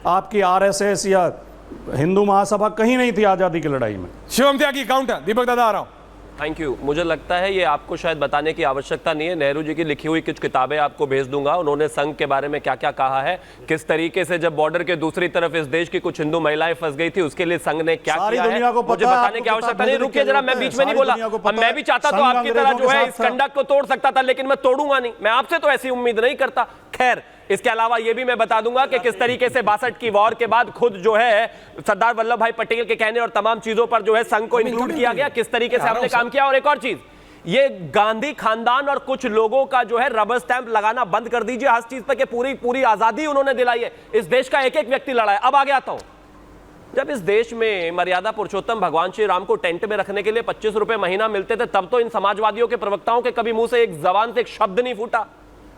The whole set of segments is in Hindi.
आपकी आरएसएस या हिंदू महासभा कहीं नहीं थी आजादी की लड़ाई में। शिवम त्यागी काउंटर। दीपक दादा आ रहा हूं। Thank you. मुझे लगता है ये आपको शायद बताने की आवश्यकता नहीं है। नेहरू जी की लिखी हुई कुछ किताबें आपको भेज दूंगा, उन्होंने संघ के बारे में क्या क्या कहा है, किस तरीके से जब बॉर्डर के दूसरी तरफ इस देश की कुछ हिंदू महिलाएं फंस गई थी उसके लिए संघ ने क्या किया है, मुझे बताने की आवश्यकता नहीं। रुकिए जरा, मैं बीच में नहीं बोला। मैं भी चाहता तो आपकी तरह जो है इस कंडक्ट को तोड़ सकता था, लेकिन मैं तोड़ूंगा नहीं। मैं आपसे तो ऐसी उम्मीद नहीं करता। खैर, इसके अलावा यह भी मैं बता दूंगा कि किस तरीके से 62 की वॉर के बाद खुद जो है सरदार वल्लभ भाई पटेल के कहने और तमाम चीजों पर जो है संघ को इंक्लूड किया गया, किस तरीके से हमने काम किया। और एक और चीज, ये गांधी खानदान और कुछ लोगों का जो है रबर स्टैंप लगाना बंद कर दीजिए हर चीज पर कि पूरी पूरी आजादी उन्होंने दिलाई है। इस देश का एक एक व्यक्ति लड़ा है। अब आगे आता हूं, जब इस देश में मर्यादा पुरुषोत्तम भगवान श्री राम को टेंट में रखने के लिए 25 रुपए महीना मिलते थे, तब तो इन समाजवादियों के प्रवक्ताओं के कभी मुंह से एक जबान से एक शब्द नहीं फूटा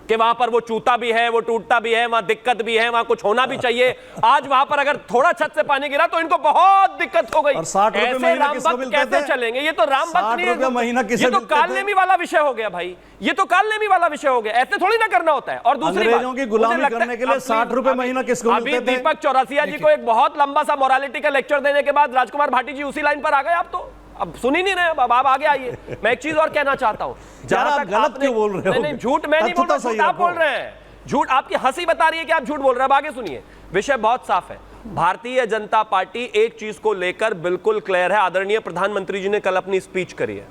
कि वहां पर वो चूता भी है, वो टूटता भी है, वहां दिक्कत भी है, वहां कुछ होना भी चाहिए। आज वहां पर अगर थोड़ा छत से पानी गिरा तो इनको बहुत दिक्कत हो गई। और 60 रुपए महीना किसको मिलते थे? कैसे चलेंगे? ये तो राम भक्त नहीं है, महीना किसे ये तो कालनेमी वाला विषय हो गया भाई। ये तो कालनेमी वाला विषय हो गया, ऐसे थोड़ी ना करना होता है। और दूसरी अंग्रेजों की गुलामी करने के लिए 60 रुपए महीना किसको मिलते थे? अभी दीपक चौरसिया जी को एक बहुत लंबा सा मोरालिटी का लेक्चर देने के बाद राजकुमार भाटी जी उसी लाइन पर आ गए। आप तो अब सुन ही नहीं रहे, अब आप आगे आइए। मैं एक चीज और कहना चाहता हूं, जहां तक गलत क्यों बोल रहे हो? नहीं, झूठ मैं नहीं बोल रहा, झूठ आप बोल रहे हैं। झूठ, आपकी हंसी बता रही है कि आप झूठ बोल रहे हैं। अब आगे सुनिए, विषय बहुत साफ है। भारतीय जनता पार्टी एक चीज को लेकर बिल्कुल क्लियर है। आदरणीय प्रधानमंत्री जी ने कल अपनी स्पीच करी है,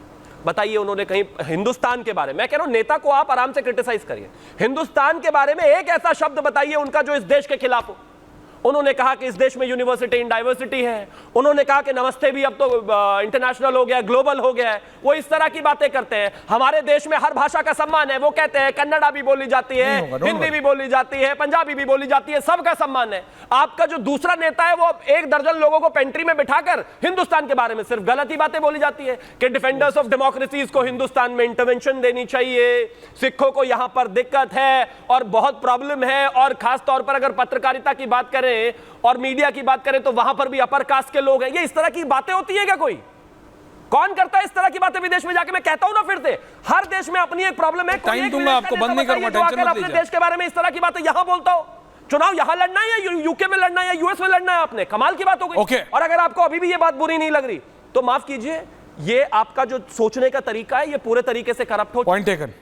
बताइए उन्होंने कहीं हिंदुस्तान के बारे में, मैं कह रहा हूं नेता को आप आराम से क्रिटिसाइज करिए, हिंदुस्तान के बारे में एक ऐसा शब्द बताइए उनका जो इस देश के खिलाफ हो। उन्होंने कहा कि इस देश में यूनिवर्सिटी इन डाइवर्सिटी है, उन्होंने कहा कि नमस्ते भी अब तो इंटरनेशनल हो गया, ग्लोबल हो गया है। वो इस तरह की बातें करते हैं। हमारे देश में हर भाषा का सम्मान है, वो कहते हैं कन्नड़ा भी बोली जाती है, हिंदी भी बोली जाती है, पंजाबी भी बोली जाती है, सबका सम्मान है। आपका जो दूसरा नेता है वो 1 दर्जन लोगों को पेंट्री में बिठाकर हिंदुस्तान के बारे में सिर्फ गलत ही बातें बोली जाती है कि डिफेंडर्स ऑफ डेमोक्रेसीज को हिंदुस्तान में इंटरवेंशन देनी चाहिए, सिखों को यहां पर दिक्कत है और बहुत प्रॉब्लम है। और खास तौर पर अगर पत्रकारिता की बात करें और मीडिया की बात करें तो वहां पर भी अपर कास्ट के लोग हैं। ये इस तरह की बातें होती है क्या? कोई कौन करता है इस तरह की बातें विदेश में जाके? मैं कहता हूं ना फिर से, हर देश में अपनी एक प्रॉब्लम है। टाइम दूंगा आपको, बंद नहीं करूंगा, टेंशन मत अपने देश के बारे में इस तरह की बातें यहां बोलता हो। चुनाव यहां लड़ना है या यूके में लड़ना है या यूएस में लड़ना है? आपने कमाल की बात हो गई। और अगर आपको अभी भी ये बात बुरी नहीं लग रही तो माफ कीजिए, ये आपका जो सोचने का तरीका है ये पूरे तरीके से करप्ट हो। Point taken.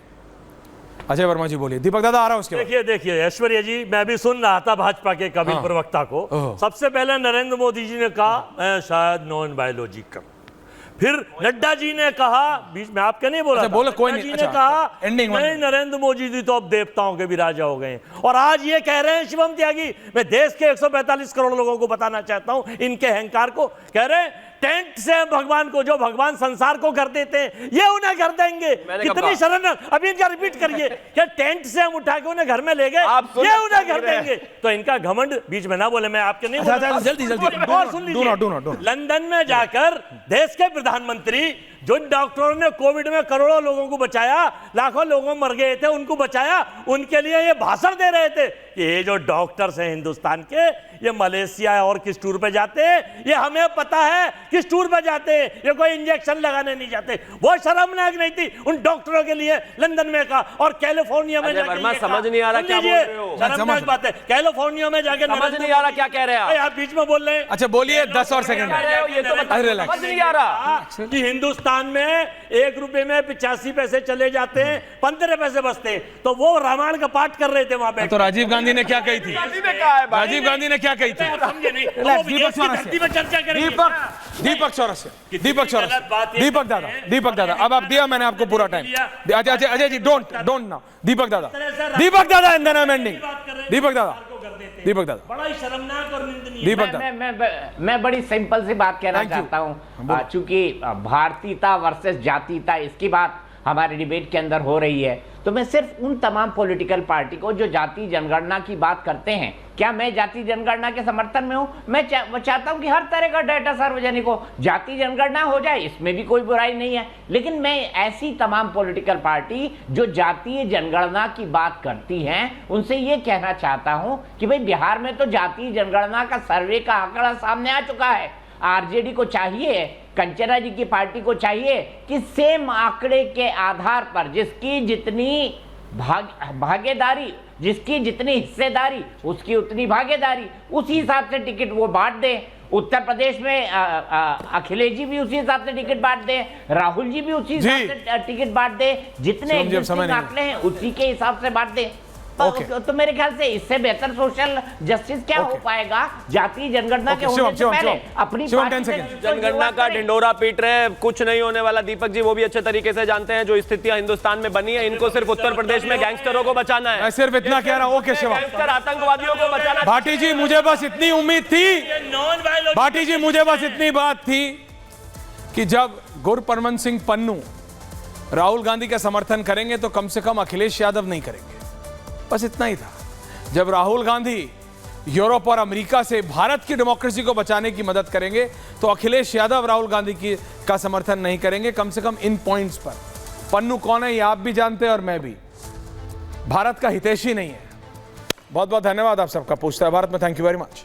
अजय वर्मा जी बोलिए। दीपक दादा आ रहा हूं उसके बाद। देखिए ऐश्वर्या जी, मैं भी सुन रहा था भाजपा के कबीर प्रवक्ता को। सबसे पहले नरेंद्र मोदी जी ने कहा मैं शायद नॉन बायोलॉजिकल, फिर नड्डा जी ने कहा, बीच में आपके नहीं बोला, बोला कोई नहीं, नहीं, जी ने कहा नहीं, नरेंद्र मोदी जी तो अब देवताओं के भी राजा हो गए। और आज ये कह रहे हैं शिवम त्यागी, मैं देश के 145 करोड़ लोगों को बताना चाहता हूं इनके अहंकार को, कह रहे हैं टेंट से भगवान को, जो भगवान संसार को कर देते हैं ये उन्हें कर देंगे। कितनी शरण। अभी इनका रिपीट करिए कि टेंट से हम उठा के उन्हें घर में ले गए, ये उन्हें कर देंगे। तो इनका घमंड, बीच में ना बोले, मैं आपके नहीं बोल रहा। जल्दी और सुन लीजिए, लंदन में जाकर देश के प्रधानमंत्री जो डॉक्टरों ने कोविड में करोड़ों लोगों को बचाया, लाखों लोगों मर गए थे, उनको बचाया, उनके लिए ये भाषण दे रहे थे। ये जो डॉक्टर्स हैं हिंदुस्तान के, ये मलेशिया और किस टूर पे जाते हैं, ये हमें पता है किस टूर पे जाते हैं, ये कोई इंजेक्शन लगाने नहीं जाते। वो शर्मनाक नहीं थी उन डॉक्टरों के लिए लंदन में का और कैलिफोर्निया में जाके? समझ नहीं आ रहा क्या बोल रहे हो? शर्मनाक बात है। कैलिफोर्निया में जाके समझ नहीं आ रहा क्या कह रहे हैं आप बीच में बोल रहे हैं। अच्छा बोलिए, 10 और सेकंड। ये तो समझ नहीं आ रहा कि हिंदुस्तान में 1 रुपए में 85 पैसे चले जाते हैं, 15 पैसे बचते हैं। तो वो रामायण का पाठ कर रहे थे वहां पे। तो राजीव गांधी ने क्या कही थी? राजीव गांधी ने क्या कही थी? दीपक चौरसिया, दीपक दादा, अब आप दिया मैंने आपको पूरा टाइम। अजय जी डोंट ना। Deepak Dada and then I am ending. Deepak Dada बड़ा ही शर्मनाक और निंदनीय। दीपक दादा, मैं बड़ी सिंपल सी बात कहना चाहता हूं, चूंकि भारतीयता वर्सेस जातीयता इसकी बात हमारे डिबेट के अंदर हो रही है, तो मैं सिर्फ उन तमाम पॉलिटिकल पार्टी को जो जाति जनगणना की बात करते हैं, क्या मैं जाति जनगणना के समर्थन में हूं? मैं चाहता हूं कि हर तरह का डाटा सार्वजनिक हो, जाति जनगणना हो जाए, इसमें भी कोई बुराई नहीं है। लेकिन मैं ऐसी तमाम पॉलिटिकल पार्टी जो जातीय जनगणना की बात करती हैं उनसे ये कहना चाहता हूं कि भाई बिहार में तो जातीय जनगणना का सर्वे का आंकड़ा सामने आ चुका है। आरजेडी को चाहिए, कंचना जी की पार्टी को चाहिए कि सेम आंकड़े के आधार पर जिसकी जितनी भागीदारी, जिसकी जितनी हिस्सेदारी उसकी उतनी भागीदारी, उसी हिसाब से टिकट वो बांट दें। उत्तर प्रदेश में अखिलेश जी भी उसी हिसाब से टिकट बांट दें, राहुल जी भी उसी हिसाब से टिकट बांट दें, जितने एग्जिस्टिंग आंकड़े हैं उसी के हिसाब से बांट दें। तो मेरे ख्याल से इससे बेहतर सोशल जस्टिस क्या हो पाएगा? जातीय जनगणना के होने से पहले अपनी जनगणना का ढिंडोरा पीट रहे हैं, कुछ नहीं होने वाला। दीपक जी वो भी अच्छे तरीके से जानते हैं जो स्थितियां हिंदुस्तान में बनी है, इनको सिर्फ उत्तर प्रदेश में गैंगस्टरों को बचाना है। मैं सिर्फ इतना कह रहा हूं। ओके शिवा, गैंगस्टर आतंकवादियों को बचाना। भाटी जी मुझे बस इतनी उम्मीद थी, भाटी जी मुझे बस इतनी बात थी कि जब गुरपरमन सिंह पन्नू राहुल गांधी का समर्थन करेंगे तो कम से कम अखिलेश यादव नहीं करेंगे, बस इतना ही था। जब राहुल गांधी यूरोप और अमेरिका से भारत की डेमोक्रेसी को बचाने की मदद करेंगे तो अखिलेश यादव राहुल गांधी का समर्थन नहीं करेंगे, कम से कम इन पॉइंट्स पर। पन्नू कौन है ये आप भी जानते हैं और मैं भी, भारत का हितैषी नहीं है। बहुत बहुत धन्यवाद आप सबका। पूछता है भारत में, थैंक यू वेरी मच।